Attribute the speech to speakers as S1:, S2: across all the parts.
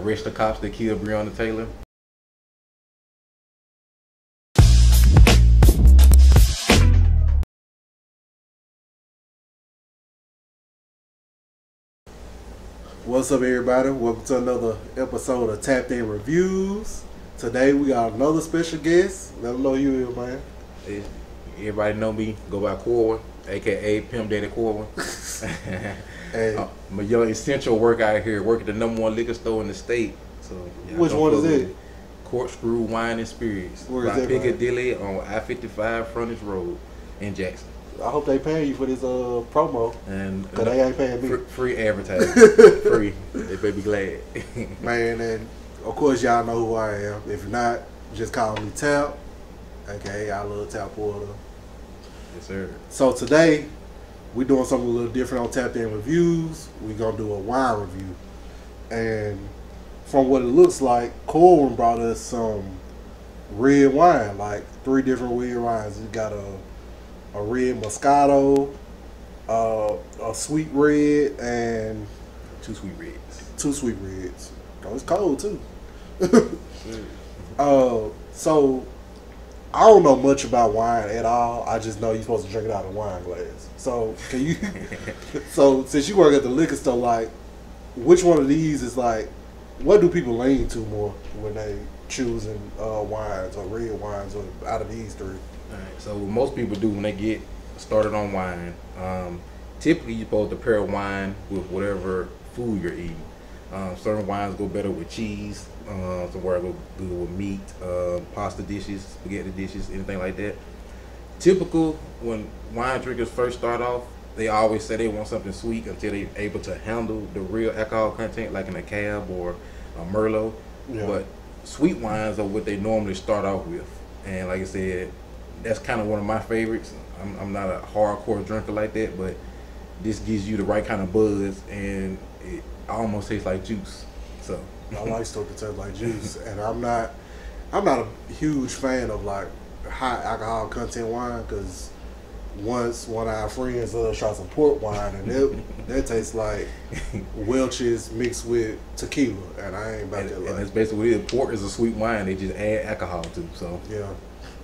S1: Arrest the Cops That Killed Breonna Taylor.
S2: What's up, everybody? Welcome to another episode of Tapped In Reviews. Today we got another special guest. Let them know you here, man.
S1: Everybody know me, go by Corwin, aka Pimp Daddy Corwin.
S2: Hey.
S1: I'm a young essential worker out here, working at the #1 liquor store in the state. So
S2: which one is it?
S1: Corkscrew Wine and Spirits.
S2: Where is that,
S1: Piccadilly on I-55 Frontage Road in Jackson.
S2: I hope they paying you for this promo.
S1: And
S2: cause they ain't paying me.
S1: Free advertising. Free. They better be glad.
S2: Man, and of course y'all know who I am. If you're not, just call me Tap. Okay, I love Tap Porter.
S1: Yes, sir.
S2: So today, we're doing something a little different on Tapped In Reviews. We're going to do a wine review. And from what it looks like, Corwin brought us some red wine, like 3 different red wines. We got a red Moscato, a sweet red, and
S1: 2 sweet reds.
S2: 2 sweet reds. Oh, it's cold too. So I don't know much about wine at all. I just know you're supposed to drink it out of a wine glass. So can you? So since you work at the liquor store, like, which one of these is like, what do people lean to more when they choosing wines or red wines or out of these 3?
S1: All right, so what most people do when they get started on wine, typically you're supposed to pair wine with whatever food you're eating. Certain wines go better with cheese, somewhere go good with meat, pasta dishes, spaghetti dishes, anything like that. Typical when wine drinkers first start off, they always say they want something sweet until they're able to handle the real alcohol content, like in a Cab or a Merlot.
S2: Yeah.
S1: But sweet wines are what they normally start off with, and like I said, that's kind of one of my favorites. I'm not a hardcore drinker like that, but this gives you the right kind of buzz, and it almost tastes like juice. So
S2: I like stuff that tastes like juice, and I'm not a huge fan of like high alcohol content wine, because once one of our friends tried some port wine, and that tastes like Welch's mixed with tequila, and I ain't about that.
S1: And that's basically what it is. Port is a sweet wine they just add alcohol to. So
S2: yeah,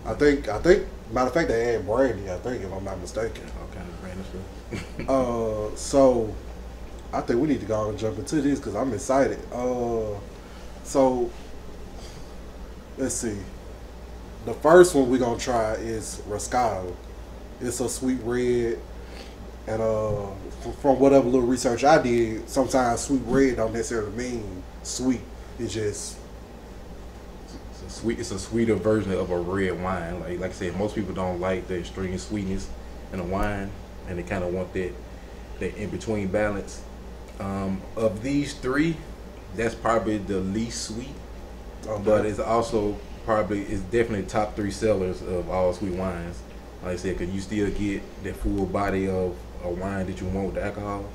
S2: I think matter of fact they add brandy. I think, if I'm not mistaken.
S1: All kind of brandy stuff.
S2: So I think we need to go and jump into this because I'm excited. So let's see. The first one we're gonna try is Roscato. It's a sweet red, and from whatever little research I did, sometimes sweet red don't necessarily mean sweet. It's just
S1: It's a sweeter version of a red wine. Like I said, most people don't like the extreme sweetness in a wine, and they kind of want that in between balance. Of these 3, that's probably the least sweet,
S2: okay.
S1: but it's also it's definitely top 3 sellers of all sweet wines. Like I said, because you still get that full body of a wine that you want with the alcohol,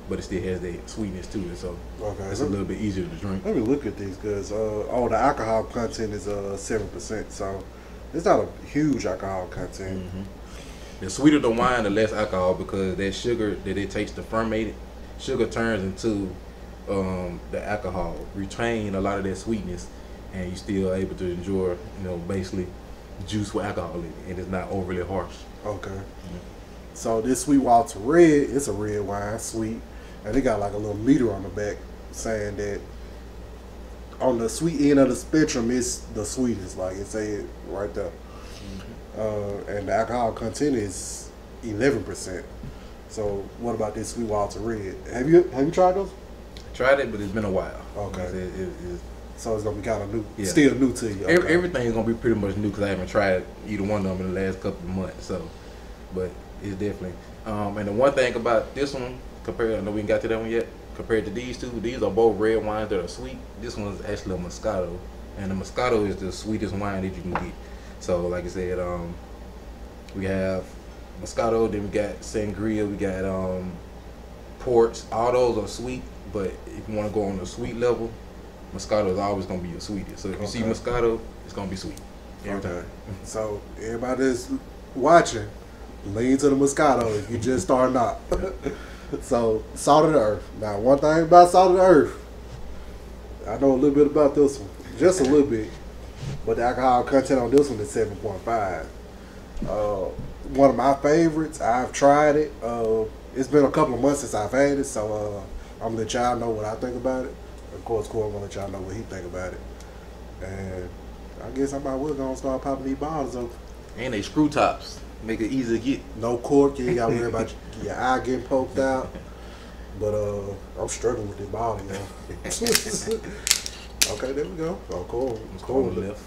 S1: but it still has that sweetness to it. So
S2: okay,
S1: it's a little bit easier to drink.
S2: Let me look at these, because the alcohol content is 7%, so it's not a huge alcohol content.
S1: Mm-hmm. The sweeter the wine, the less alcohol, because that sugar that it takes to ferment it, sugar turns into the alcohol, retain a lot of that sweetness, and you're still able to enjoy, basically juice with alcohol in it, and it's not overly harsh.
S2: Okay. Mm-hmm. So this Sweetwater Red, it's a red wine, sweet, and it got like a little meter on the back saying that on the sweet end of the spectrum, it's the sweetest. Like it say it right there. Mm-hmm. And the alcohol content is 11%. So what about this Sweetwater Red? Have you tried those?
S1: I tried it, but it's been a while.
S2: Okay. So it's gonna be kind of new,
S1: yeah.
S2: Still new to you. Okay.
S1: Everything's gonna be pretty much new because I haven't tried either one of them in the last couple of months. So, but it's definitely. And the one thing about this one, I know we ain't got to that one yet. Compared to these 2, these are both red wines that are sweet. This one's actually a Moscato, and the Moscato is the sweetest wine that you can get. So, like I said, we have Moscato, then we got Sangria, we got ports. All those are sweet, but if you want to go on the sweet level, Moscato is always going to be your sweetest. So if you see Moscato, it's going to be sweet every time.
S2: So everybody that's watching, lean to the Moscato if you just starting out. So salt of the earth. Now, one thing about salt of the earth, I know a little bit about this one, just a little bit, but the alcohol content on this one is 7.5. One of my favorites. I've tried it. It's been a couple of months since I've had it, so I'm gonna let y'all know what I think about it. Of course, Corwin gonna let y'all know what he think about it. And I guess I might well gonna start popping these bottles open.
S1: And they screw tops, make it easy to get.
S2: No cork. You ain't gotta worry about your eye getting poked out. But I'm struggling with this bottle, y'all. Okay, there we go. Oh, cool.
S1: It's cold left.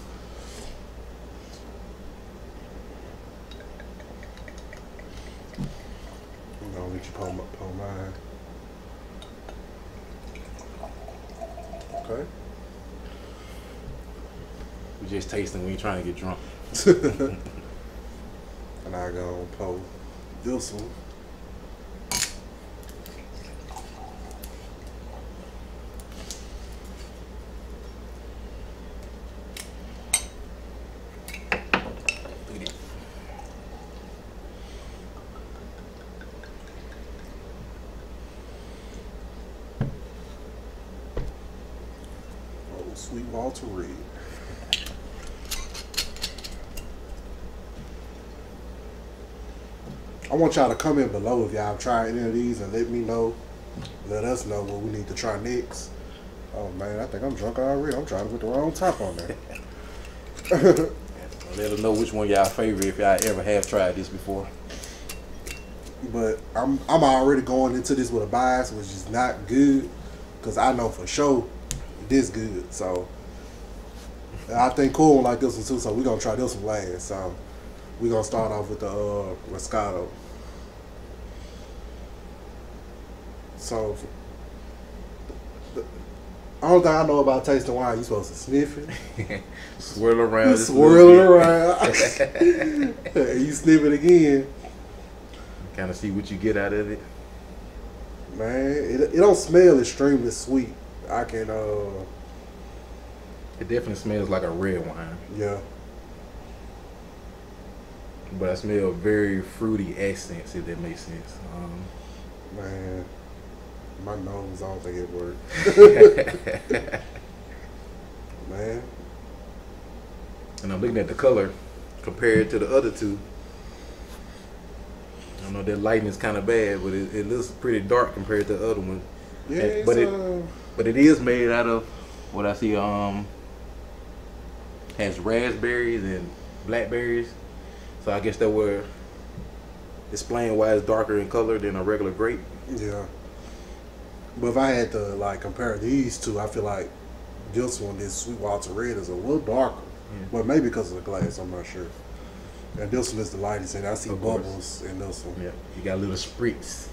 S2: I'm gonna let you pull mine. Okay.
S1: We just tasting when you're trying to get drunk.
S2: And I gonna pull this one. Sweet Walter Red. I want y'all to comment below if y'all have tried any of these and let me know. Let us know what we need to try next. Oh man, I think I'm drunk already. I'm trying to put the wrong top on there.
S1: Let us know which one y'all favorite if y'all ever have tried this before.
S2: But I'm already going into this with a bias, which is not good, because I know for sure this good. So I think Corwin like this one too, so we're gonna try this one last. So we're gonna start off with the Roscato. So the only thing I know about tasting wine, you're supposed to sniff it.
S1: Swirl around.
S2: Swirl it around. And you sniff it again.
S1: Kind of see what you get out of it.
S2: Man, it don't smell extremely sweet. I can
S1: It definitely smells like a red wine.
S2: Yeah.
S1: But I smell very fruity accents, if that makes sense.
S2: Man, my nose, I don't think it worked. Man.
S1: And I'm looking at the color compared to the other two. I know that lighting is kind of bad, but it looks pretty dark compared to the other one.
S2: Yeah,
S1: and, but it is made out of what I see. Has raspberries and blackberries, so I guess that would explain why it's darker in color than a regular grape.
S2: Yeah. But if I had to like compare these two, I feel like this one, this Sweet Walter Red, is a little darker. Yeah. But maybe because of the glass, I'm not sure. And this one is the lightest, and I see bubbles in this one.
S1: Yeah, you got little spritz.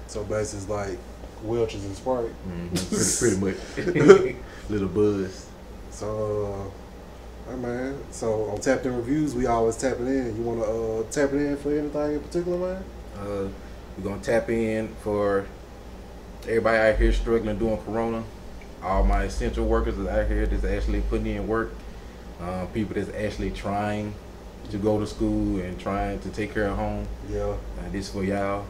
S2: So basically, it's like Welch's and Sprite.
S1: Pretty much. Little buzz.
S2: So, hey man. So on Tapped In Reviews, we always tap it in. You want to tap it in for anything in particular, man?
S1: We're gonna tap in for everybody out here struggling during Corona. All my essential workers is out here that's actually putting in work. People that's actually trying to go to school and trying to take care of home.
S2: Yeah.
S1: This for y'all.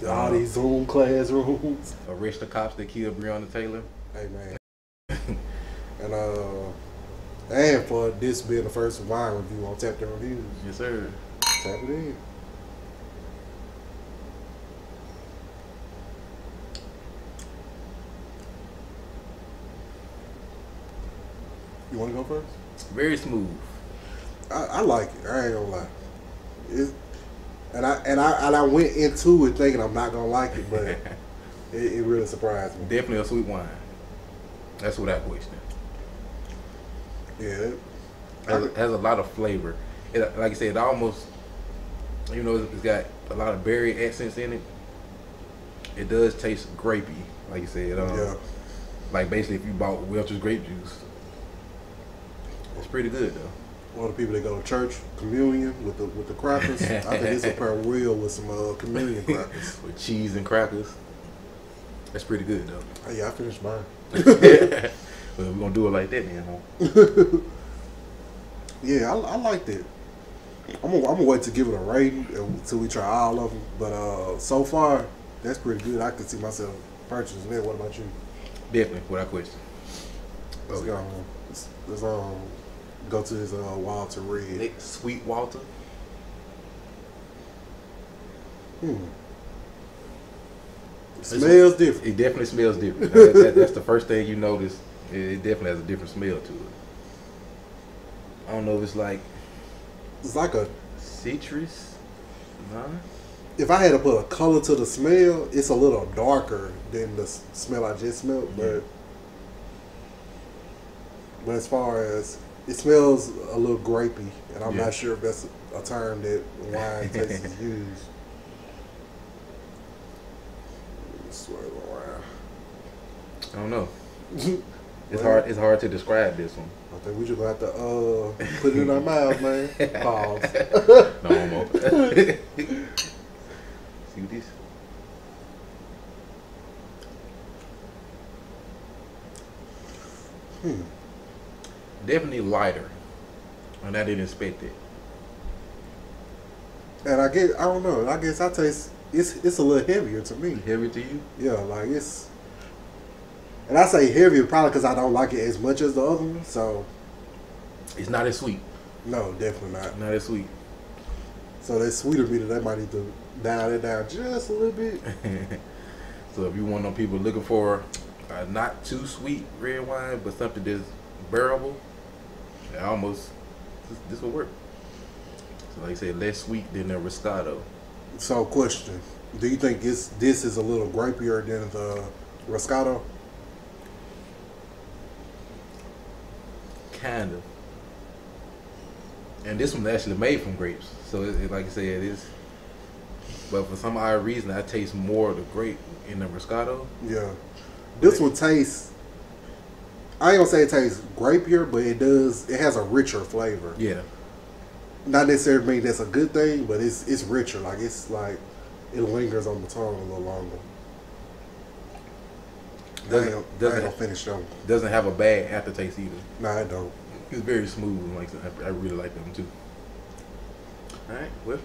S2: All these Zoom classrooms.
S1: Arrest the cops that killed Breonna Taylor.
S2: Hey man. And for this being the first wine review on Tapped In Reviews.
S1: Yes, sir.
S2: Tap it in. You want to go first?
S1: Very smooth.
S2: I like it. I ain't gonna lie. I went into it thinking I'm not gonna like it, but it really surprised me.
S1: Definitely a sweet wine. That's without question.
S2: Yeah.
S1: It has a lot of flavor. Like I said, it almost, you know, it's got a lot of berry accents in it. It does taste grapey, like you said.
S2: Yeah.
S1: Like basically if you bought Welch's grape juice. It's pretty good though.
S2: One of the people that go to church, communion with the crackers. I think this will pair real with some communion crackers.
S1: With cheese and crackers. That's pretty good though.
S2: Oh, yeah, I finished mine.
S1: Well, we're gonna do it like that then, huh?
S2: Yeah, I liked it. I'm gonna wait to give it a rating until we try all of them. But so far, that's pretty good. I could see myself purchasing it. What about you?
S1: Definitely, without question.
S2: Let's go. Let's go to this Walter Red.
S1: Nick Sweet Walter.
S2: It smells different.
S1: It definitely smells different. That's the first thing you notice. It definitely has a different smell to it. I don't know if it's like
S2: a
S1: citrus. Nah.
S2: If I had to put a color to the smell, it's a little darker than the smell I just smelled. But as far as it smells a little grapey, and I'm not sure if that's a term that wine tasters use.
S1: I don't know. It's hard to describe this one.
S2: I think we just gonna have to put it in our mouths, man. Pause.
S1: No more. See what this? Definitely lighter, and I didn't expect it.
S2: And I don't know. I guess I taste it's a little heavier to me.
S1: Heavy to you?
S2: Yeah, like it's. And I say heavier probably because I don't like it as much as the other one. So
S1: it's not as sweet.
S2: No, definitely not.
S1: Not as sweet.
S2: So that sweeter meter, that might need to dial it down just a little bit.
S1: So if you want them people looking for a not too sweet red wine, but something that's bearable, this will work. So like I said, less sweet than the Roscato.
S2: So question, do you think this is a little grapier than the Roscato?
S1: Kind of. And this one's actually made from grapes. So like I said, it is. But for some odd reason, I taste more of the grape in the Roscato.
S2: Yeah. This one tastes, I ain't gonna say it tastes grapier, but it has a richer flavor.
S1: Yeah.
S2: Not necessarily mean that's a good thing, but it's richer. Like it lingers on the tongue a little longer. Doesn't finish though.
S1: Doesn't have a bad aftertaste either.
S2: Nah, it don't.
S1: It's very smooth. Like I really like them too. All right, well,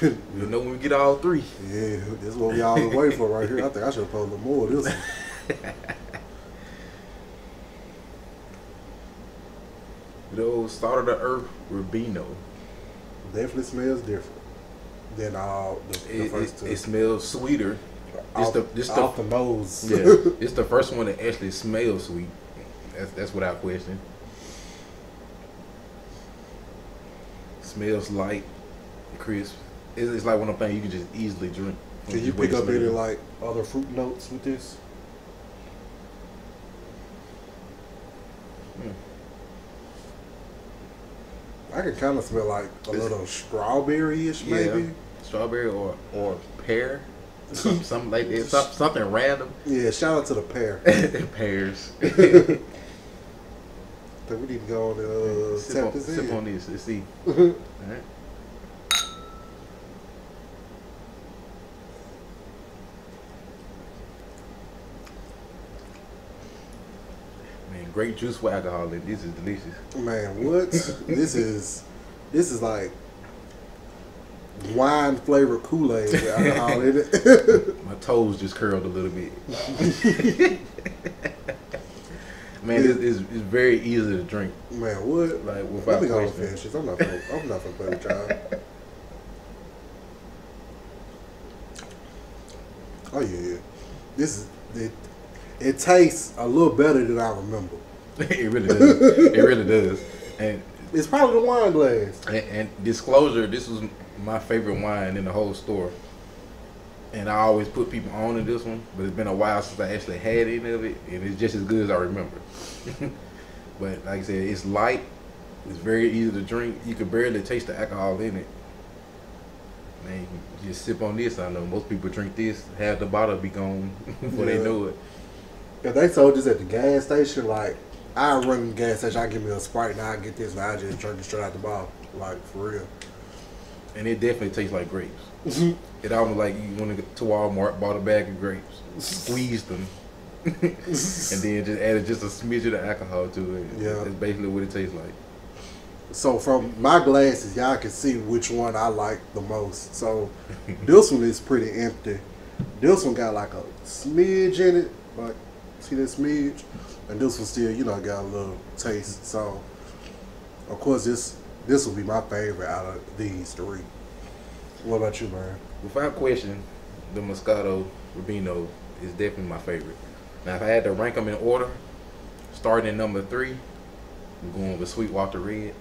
S1: you'll know when we get all three.
S2: Yeah, this is what we all been waiting for right here. I think I should have put a little more of this one.
S1: The old Salt of the Earth Rubino.
S2: Definitely smells different than all the first two.
S1: It smells sweeter.
S2: Off the nose.
S1: Yeah, it's the first one that actually smells sweet. That's without question. Smells light, crisp. It's like one of the things you can just easily drink.
S2: Can you pick up any like other fruit notes with this? I can kind of smell like a little strawberry-ish, maybe.
S1: Strawberry or pear. Something like that. Something random.
S2: Yeah, shout out to the pear.
S1: Pears.
S2: I think we need to go on and
S1: sip on this. Let's see. All right. Man, grape juice with alcohol in this is delicious.
S2: Man, what? This is like wine flavored Kool-Aid with alcohol in it.
S1: My toes just curled a little bit. Man, it's very easy to drink.
S2: Man, what?
S1: Like without
S2: Let me go and
S1: question.
S2: finish this. I'm not gonna play with y'all. Oh yeah, this is it tastes a little better than I remember.
S1: It really does. It really does. And
S2: it's probably the wine glass.
S1: And disclosure, this was my favorite wine in the whole store. And I always put people on to this one, but it's been a while since I actually had any of it, and it's just as good as I remember. But like I said, it's light. It's very easy to drink. You can barely taste the alcohol in it. Man, you can just sip on this. I know most people drink this, half the bottle be gone before they know it.
S2: If they sold this at the gas station, like I run the gas station, I give me a Sprite, and I get this, and I just drink it straight out the bottle, like for real.
S1: And it definitely tastes like grapes. It almost like you want to go to Walmart, bought a bag of grapes, squeezed them, and then just added just a smidge of the alcohol to it.
S2: Yeah,
S1: that's basically what it tastes like.
S2: So from my glasses, y'all can see which one I like the most. So this one is pretty empty. This one got like a smidge in it, like See that smidge? And this one still, you know, got a little taste. So, of course, this will be my favorite out of these three. What about you, man?
S1: Without question, the Moscato Rubino is definitely my favorite. Now, if I had to rank them in order, starting at number 3, I'm going with Sweetwater Red.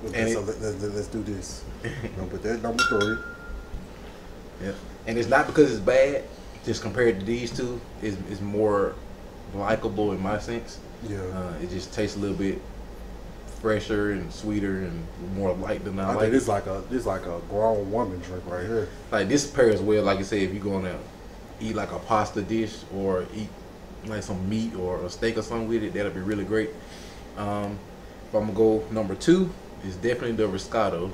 S2: Okay, so let's do this. I'll put that at number 3.
S1: Yeah, and it's not because it's bad. Just compared to these two, it's more likable in my sense.
S2: Yeah,
S1: it just tastes a little bit fresher and sweeter and more light than I like.
S2: think it's like a grown woman drink right here.
S1: Like this pairs well, like I said, if you're gonna eat like a pasta dish or eat like some meat or a steak or something with it, that'll be really great. If I'm gonna go number 2, it's definitely the Roscato.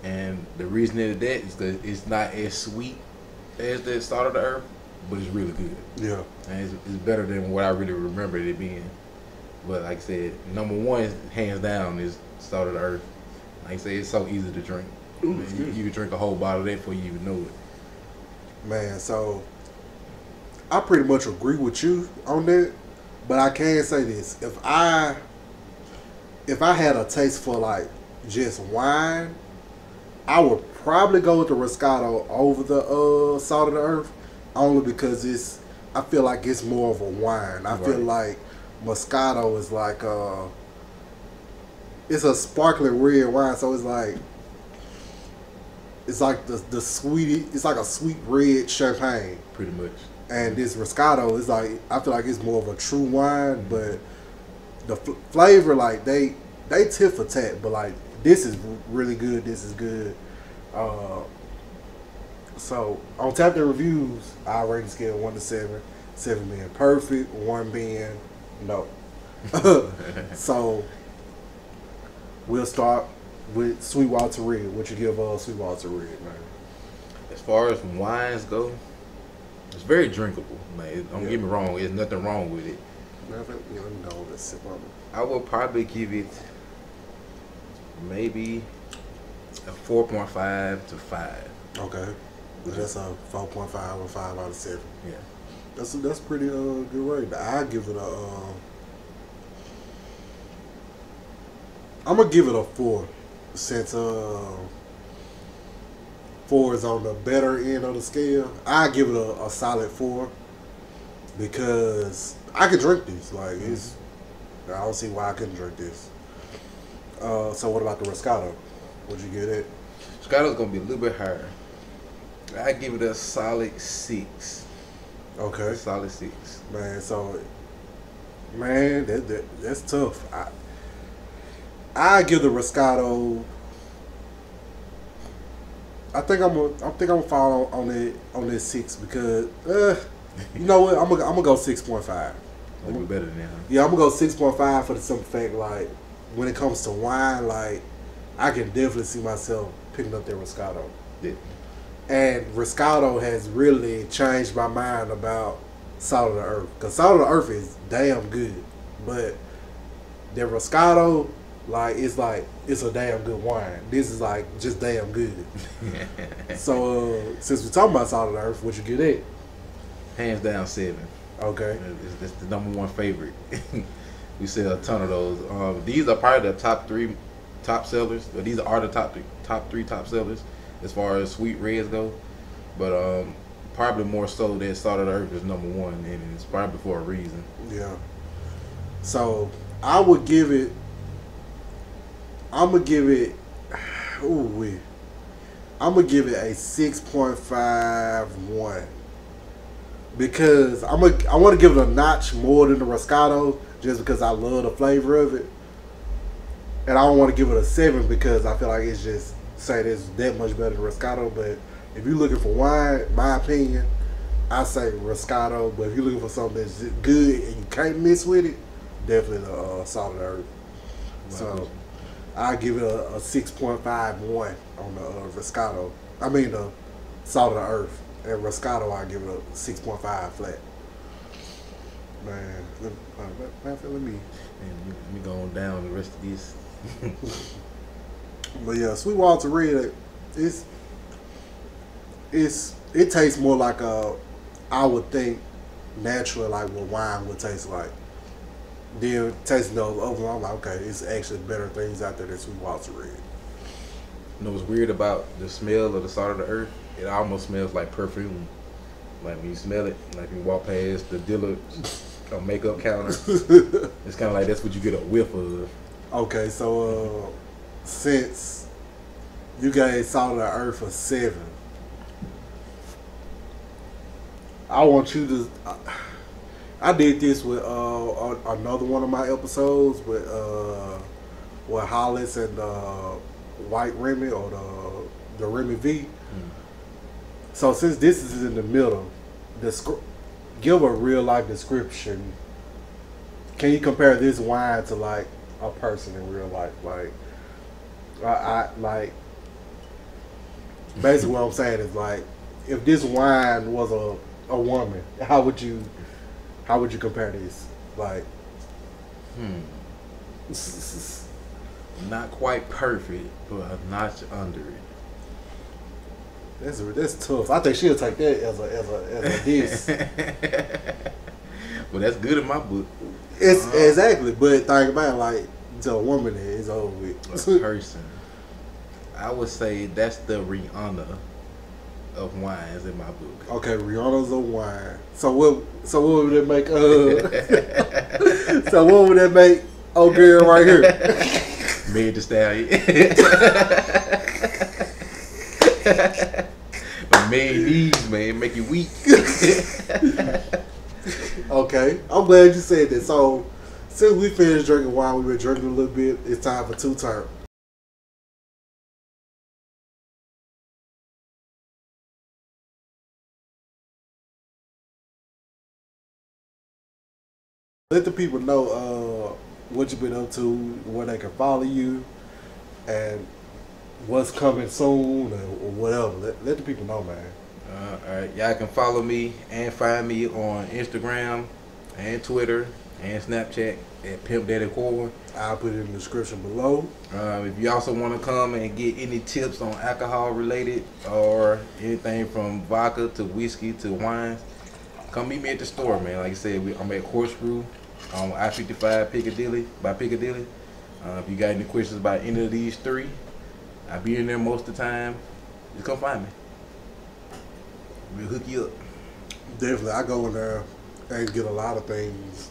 S1: And the reason that is because it's not as sweet as the Salt of the Earth, but it's really good.
S2: Yeah,
S1: And it's better than what I really remembered it being. But like I said, number 1, hands down, is Salt of the Earth. Like I said, it's so easy to drink. You can drink a whole bottle of that before you even know it.
S2: man. So I pretty much agree with you on that, but I can say this: if I had a taste for like just wine, I would probably go with the Roscato over the Salt of the Earth, only because I feel like it's more of a wine. I feel like Moscato is like it's a sparkling red wine, so it's like the sweet. It's like a sweet red champagne,
S1: Pretty much.
S2: and this Roscato is like, I feel like it's more of a true wine, but the flavor, like they tit for tat, but like this is really good. This is good. So on Tap the Reviews, I rate scale 1 to 7. 7 being perfect, 1 being no. So we'll start with Sweetwater Red. What you give Sweetwater Red, man?
S1: As far as wines go, it's very drinkable. Like, don't get me wrong, there's nothing wrong with it.
S2: Let me know. Let's sip on it.
S1: I will probably give it maybe a 4.5 to 5.
S2: Okay. That's a 4.5 or 5 out of 7.
S1: Yeah.
S2: That's pretty good rate. I give it I'm gonna give it a 4, since 4 is on the better end of the scale. I give it a solid 4 because I could drink this. Like I don't see why I couldn't drink this. So what about the Roscato? Would you give it?
S1: Roscato's gonna be a little bit higher. I give it a solid 6.
S2: Okay.
S1: A solid 6.
S2: Man, so that's tough. I give the Roscato. I think I'm gonna fall on that 6 because you know what, I'm gonna go 6.5.
S1: A little bit better than that. Huh?
S2: Yeah, I'm gonna go 6.5 for the simple fact, like when it comes to wine, like I can definitely see myself picking up that Roscato.
S1: Yeah.
S2: And Roscato has really changed my mind about Salt of the Earth, because Salt of the Earth is damn good, but the Roscato, it's a damn good wine. This is like just damn good. So since we're talking about Salt of the Earth, what you get it?
S1: Hands down 7.
S2: Okay.
S1: It's the number 1 favorite. We sell a ton of those. These are probably the top 3 top sellers. But these are the top 3 top sellers as far as sweet reds go. But probably more so that Salt of the Earth is number 1, and it's probably for a reason.
S2: Yeah. So I would give it. I'm gonna give it a 6.51 because I want to give it a notch more than the Roscato just because I love the flavor of it, and I don't want to give it a 7 because I feel like it's just saying it's that much better than Roscato. But if you're looking for wine, my opinion, I say Roscato. But if you're looking for something that's good and you can't mess with it, definitely the Salt of the Earth. So I give it a 6.51 on the Roscato. I mean the Salt of the Earth. And Roscato, I give it a 6.5 flat. Man, let me
S1: go on down the rest of this.
S2: But yeah, Sweetwater Red, it tastes more like I would think naturally like what wine would taste like. Then tasting those over, I'm like, okay, it's actually better things out there than Sweet Walter Red.
S1: You know what's weird about the smell of the salt of the earth? It almost smells like perfume. Like when you smell it, like you walk past the dealer makeup counter, it's kind of like that's what you get a whiff of.
S2: Okay, so since you gave Salt of the Earth a 7, I want you to. I did this with another one of my episodes with Hollis and White Remy or the Remy V. So since this is in the middle, give a real life description. Can you compare this wine to like a person in real life? Like, I like basically what I'm saying is like, if this wine was a woman, how would you compare this? Like,
S1: not quite perfect, but a notch under it.
S2: That's tough. I think she'll take that as a diss.
S1: Well, that's good in my book.
S2: It's exactly, but think about it, like to a woman, it's over with.
S1: A person, I would say that's the Rihanna of wines in my book.
S2: Okay, Rihanna's a wine. So what would that make? So what would that make? Oh, girl, right here.
S1: Meg Thee Stallion. Made these, man, make you weak.
S2: Okay, I'm glad you said that. So since we finished drinking wine, we've been drinking a little bit. It's time for two turn. Let the people know what you've been up to, where they can follow you, and what's coming soon, or whatever. Let the people know, man.
S1: Alright, y'all can follow me and find me on Instagram and Twitter and Snapchat at Pimp Daddy Corwin.
S2: I'll put it in the description below.
S1: If you also want to come and get any tips on alcohol related or anything from vodka to whiskey to wines, come meet me at the store, man. Like I said, I'm at Corkscrew on I-55 Piccadilly. If you got any questions about any of these three, I'll be in there most of the time. Just come find me. We'll hook you up.
S2: Definitely, I go in there and get a lot of things.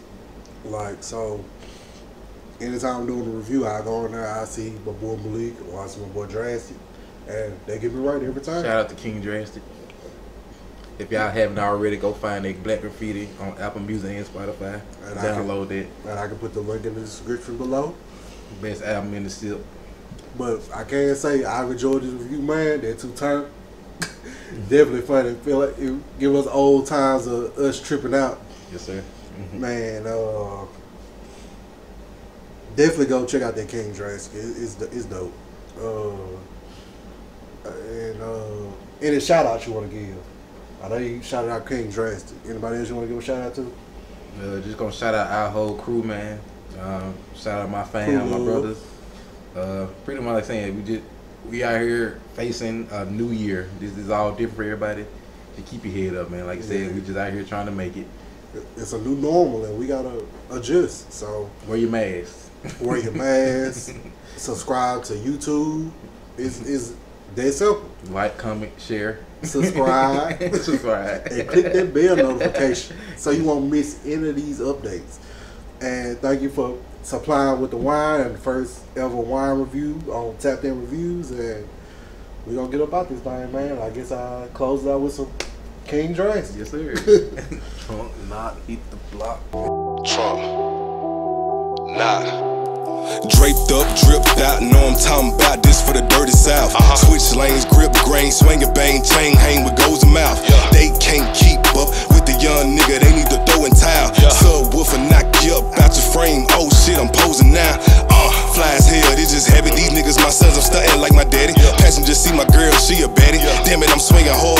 S2: Like, so, anytime I'm doing a review, I go in there, I see my boy Malik or I see my boy Drastic, and they get me right every time.
S1: Shout out to King Drastic. If y'all haven't already, go find a Black Graffiti on Apple Music and Spotify. And download that.
S2: And I can put the link in the description below.
S1: Best album in the sip.
S2: But I can't say I enjoyed this review, man. That two turn. Definitely funny. Feel like it give us old times of us tripping out.
S1: Yes, sir.
S2: Man, definitely go check out that King Drastic. It's dope. And any shout outs you want to give? I know you shouted out King Drastic. Anybody else you want to give a shout out to?
S1: Just gonna shout out our whole crew, man. Shout out my fam, my brothers. Pretty much like saying we out here facing a new year. This is all different for everybody. Just keep your head up, man. Like I said, we just out here trying to make it.
S2: It's a new normal, and we gotta adjust. So
S1: wear your mask.
S2: Wear your mask. Subscribe to YouTube. It's that simple.
S1: Like, comment, share,
S2: subscribe, and click that bell notification so you won't miss any of these updates. And thank you for supplying with the wine and the first ever wine review on Tapped In Reviews. And we're gonna get up out this thing, man. I guess I close it out with some King Drastic.
S1: Yes, sir. Trump not hit the block.
S3: Trump not. Draped up, dripped out, know I'm talking about this for the dirty south. Switch lanes, grip grain, swing a bang, chain hang with goes a mouth. They can't keep up with the young nigga, they need to throw in towel. Subwoofer knock you up out your frame, oh shit, I'm posing now. Fly as hell, it's just heavy, these niggas my sons, I'm stunting like my daddy. Passenger see my girl, she a baddie. Damn it, I'm swinging hard.